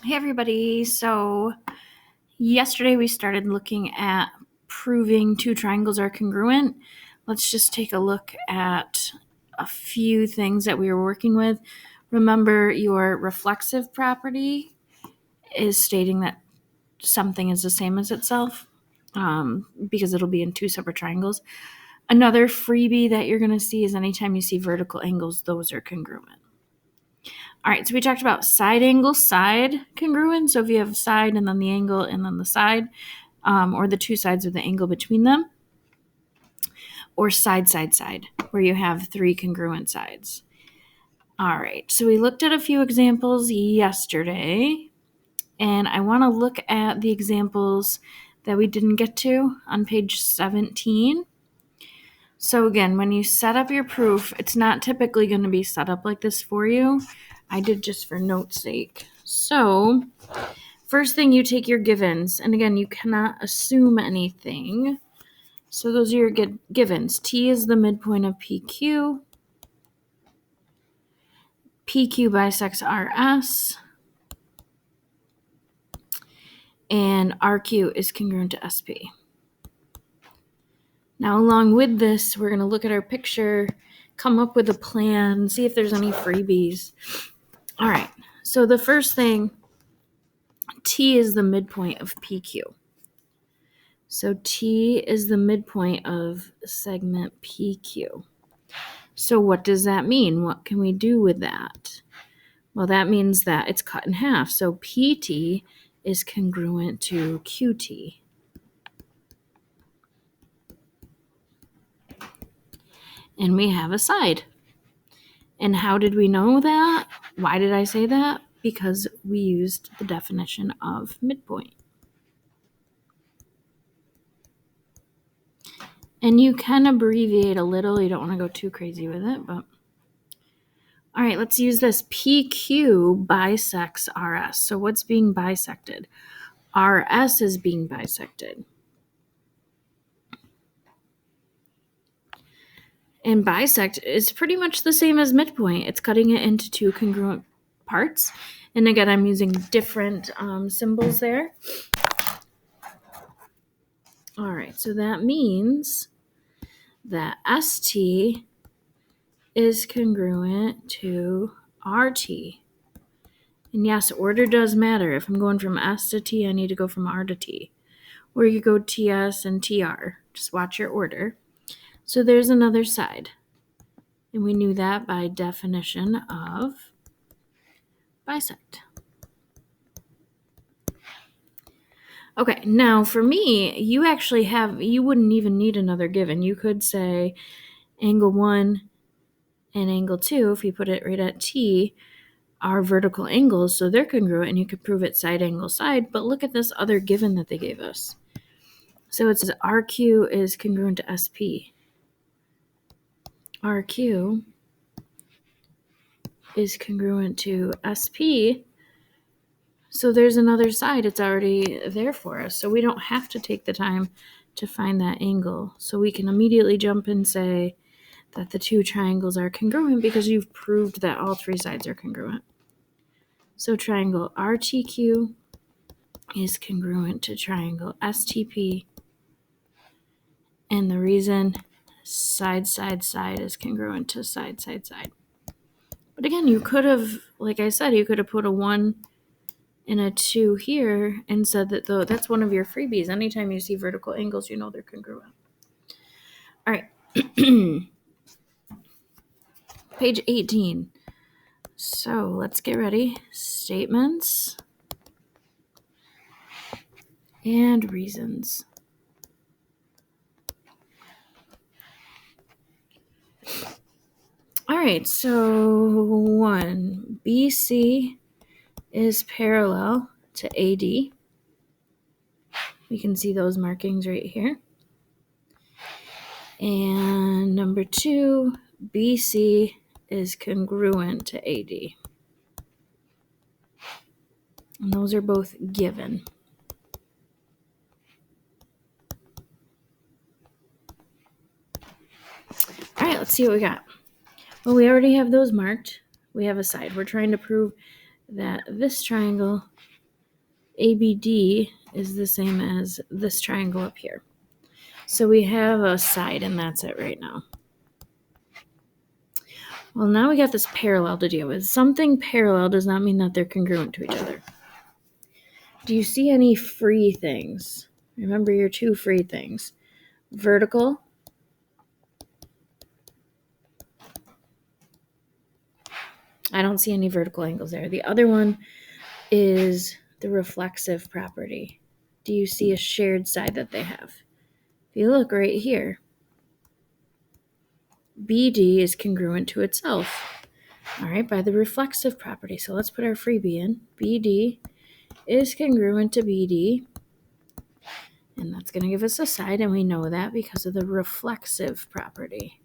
Hey everybody, so yesterday we started looking at proving two triangles are congruent. Let's just take a look at a few things that we were working with. Remember, your reflexive property is stating that something is the same as itself because it'll be in two separate triangles. Another freebie that you're going to see is anytime you see vertical angles, those are congruent. All right, so we talked about side angle, side congruent. So if you have side and then the angle and then the side, or the two sides with the angle between them, or side, side, side, where you have three congruent sides. All right, so we looked at a few examples yesterday, and I want to look at the examples that we didn't get to on page 17. So again, when you set up your proof, it's not typically going to be set up like this for you. I did just for note's sake. So first thing, you take your givens. And again, you cannot assume anything. So those are your givens. T is the midpoint of PQ. PQ bisects RS. And RQ is congruent to SP. Now, along with this, we're going to look at our picture, come up with a plan, see if there's any freebies. All right, so the first thing, T is the midpoint of PQ. So T is the midpoint of segment PQ. So what does that mean? What can we do with that? Well, that means that it's cut in half. So PT is congruent to QT. And we have a side. And how did we know that? Why did I say that? Because we used the definition of midpoint. And you can abbreviate a little. You don't want to go too crazy with it, but all right, let's use this. PQ bisects RS. So what's being bisected? RS is being bisected. And bisect is pretty much the same as midpoint. It's cutting it into two congruent parts. And again, I'm using different symbols there. All right, so that means that ST is congruent to RT. And yes, order does matter. If I'm going from S to T, I need to go from R to T. Or you go TS and TR. Just watch your order. So there's another side. And we knew that by definition of bisect. Okay, now for me, you wouldn't even need another given. You could say angle 1 and angle 2, if you put it right at T, are vertical angles, so they're congruent, and you could prove it side angle side. But look at this other given that they gave us. So it says RQ is congruent to SP. RQ is congruent to SP. So there's another side. It's already there for us. So we don't have to take the time to find that angle. So we can immediately jump and say that the two triangles are congruent because you've proved that all three sides are congruent. So triangle RTQ is congruent to triangle STP. And the reason side, side, side is congruent to side, side, side. But again, you could have, like I said, you could have put a 1 and a 2 here and said that that's one of your freebies. Anytime you see vertical angles, you know they're congruent. All right. Page 18. So let's get ready. Statements and reasons. All right, so 1, BC is parallel to AD. We can see those markings right here. And number 2, BC is congruent to AD. And those are both given. All right, let's see what we got. Well, we already have those marked. We have a side. We're trying to prove that this triangle ABD is the same as this triangle up here. So we have a side, and that's it right now. Well, now we got this parallel to deal with. Something parallel does not mean that they're congruent to each other. Do you see any free things? Remember your two free things. Vertical. I don't see any vertical angles there. The other one is the reflexive property. Do you see a shared side that they have? If you look right here, BD is congruent to itself, all right, by the reflexive property. So let's put our freebie in. BD is congruent to BD, and that's going to give us a side, and we know that because of the reflexive property.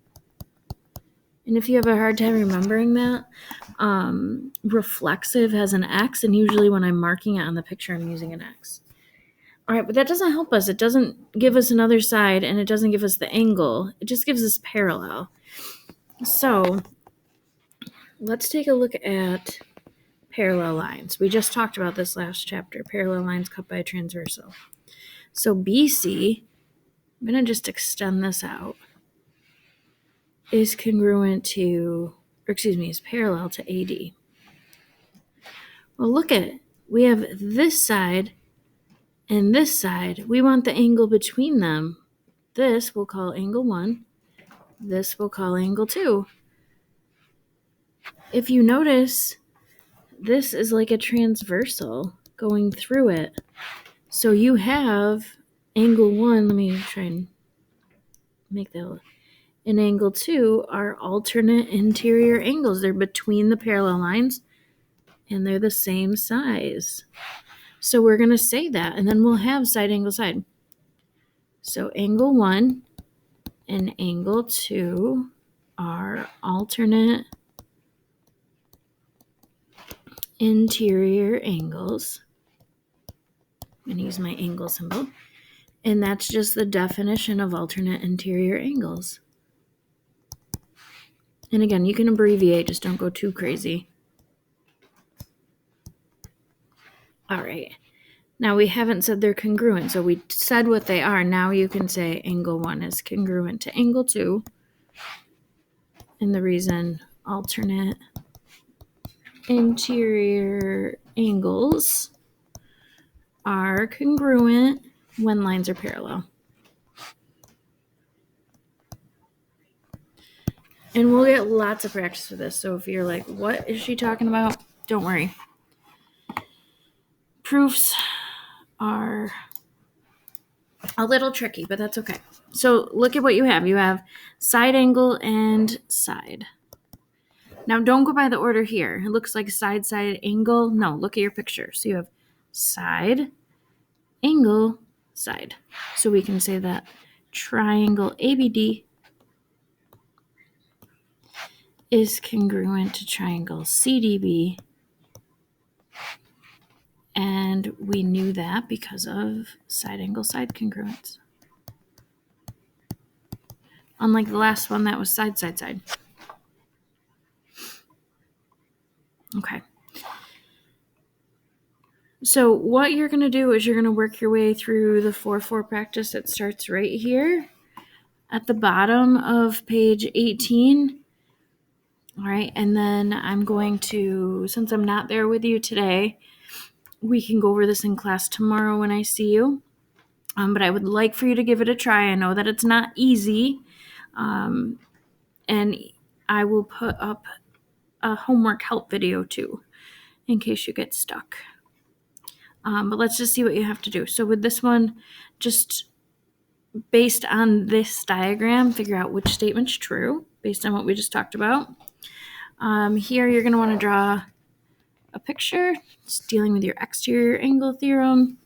And if you have a hard time remembering that, reflexive has an X, and usually when I'm marking it on the picture, I'm using an X. All right, but that doesn't help us. It doesn't give us another side, and it doesn't give us the angle. It just gives us parallel. So let's take a look at parallel lines. We just talked about this last chapter, parallel lines cut by a transversal. So BC, I'm going to just extend this out, is congruent to, is parallel to AD. Well, look at it. We have this side and this side. We want the angle between them. This we'll call angle 1. This we'll call angle 2. If you notice, this is like a transversal going through it. So you have angle 1, let me try and make that, and angle 2 are alternate interior angles. They're between the parallel lines, and they're the same size. So we're going to say that, and then we'll have side, angle, side. So angle 1 and angle 2 are alternate interior angles. I'm going to use my angle symbol. And that's just the definition of alternate interior angles. And again, you can abbreviate, just don't go too crazy. All right. Now we haven't said they're congruent, so we said what they are. Now you can say angle 1 is congruent to angle 2. And the reason alternate interior angles are congruent when lines are parallel. And we'll get lots of practice with this. So if you're like, what is she talking about? Don't worry. Proofs are a little tricky, but that's okay. So look at what you have. You have side angle and side. Now don't go by the order here. It looks like side, side, angle. No, look at your picture. So you have side, angle, side. So we can say that triangle ABD is congruent to triangle CDB. And we knew that because of side angle side congruence. Unlike the last one, that was side, side, side. Okay. So what you're going to do is you're going to work your way through the 4-4 practice. It starts right here at the bottom of page 18. All right. And then I'm going to, since I'm not there with you today, we can go over this in class tomorrow when I see you. But I would like for you to give it a try. I know that it's not easy. And I will put up a homework help video too, in case you get stuck. But let's just see what you have to do. So with this one, just based on this diagram, figure out which statement's true based on what we just talked about. Here you're going to want to draw a picture. It's dealing with your exterior angle theorem.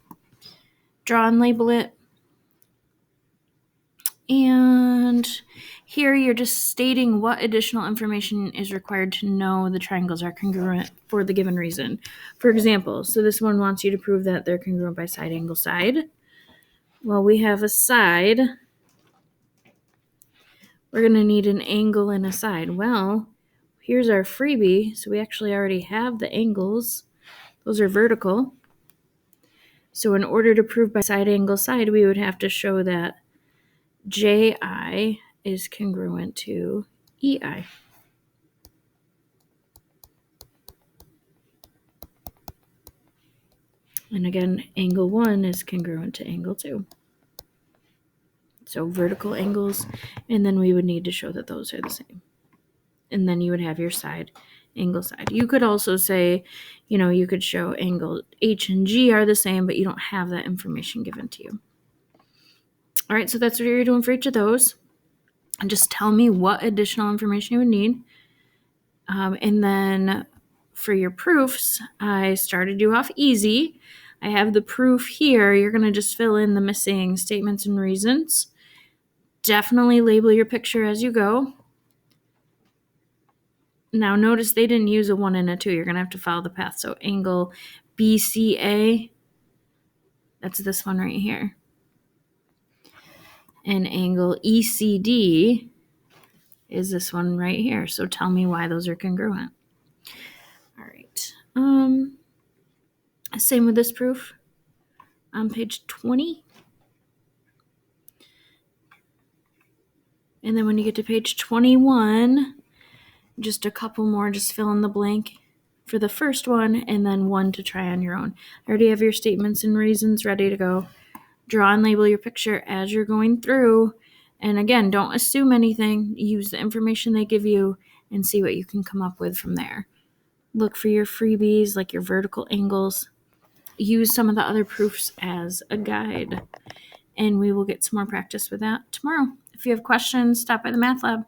Draw and label it. And here you're just stating what additional information is required to know the triangles are congruent for the given reason. For example, so this one wants you to prove that they're congruent by side, angle, side. Well, we have a side. We're going to need an angle and a side. Well, here's our freebie. So we actually already have the angles. Those are vertical. So in order to prove by side angle side, we would have to show that JI is congruent to EI. And again, angle 1 is congruent to angle 2. So vertical angles, and then we would need to show that those are the same. And then you would have your side angle side. You could also say, you could show angle H and G are the same, but you don't have that information given to you. All right, so that's what you're doing for each of those. And just tell me what additional information you would need. And then for your proofs, I started you off easy. I have the proof here. You're going to just fill in the missing statements and reasons. Definitely label your picture as you go. Now notice they didn't use a 1 and a 2. You're going to have to follow the path. So angle BCA, that's this one right here. And angle ECD is this one right here. So tell me why those are congruent. All right. Same with this proof on page 20. And then when you get to page 21, just a couple more, just fill in the blank for the first one, and then one to try on your own. I already have your statements and reasons ready to go. Draw and label your picture as you're going through. And again, don't assume anything. Use the information they give you and see what you can come up with from there. Look for your freebies, like your vertical angles. Use some of the other proofs as a guide. And we will get some more practice with that tomorrow. If you have questions, stop by the Math Lab.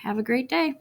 Have a great day.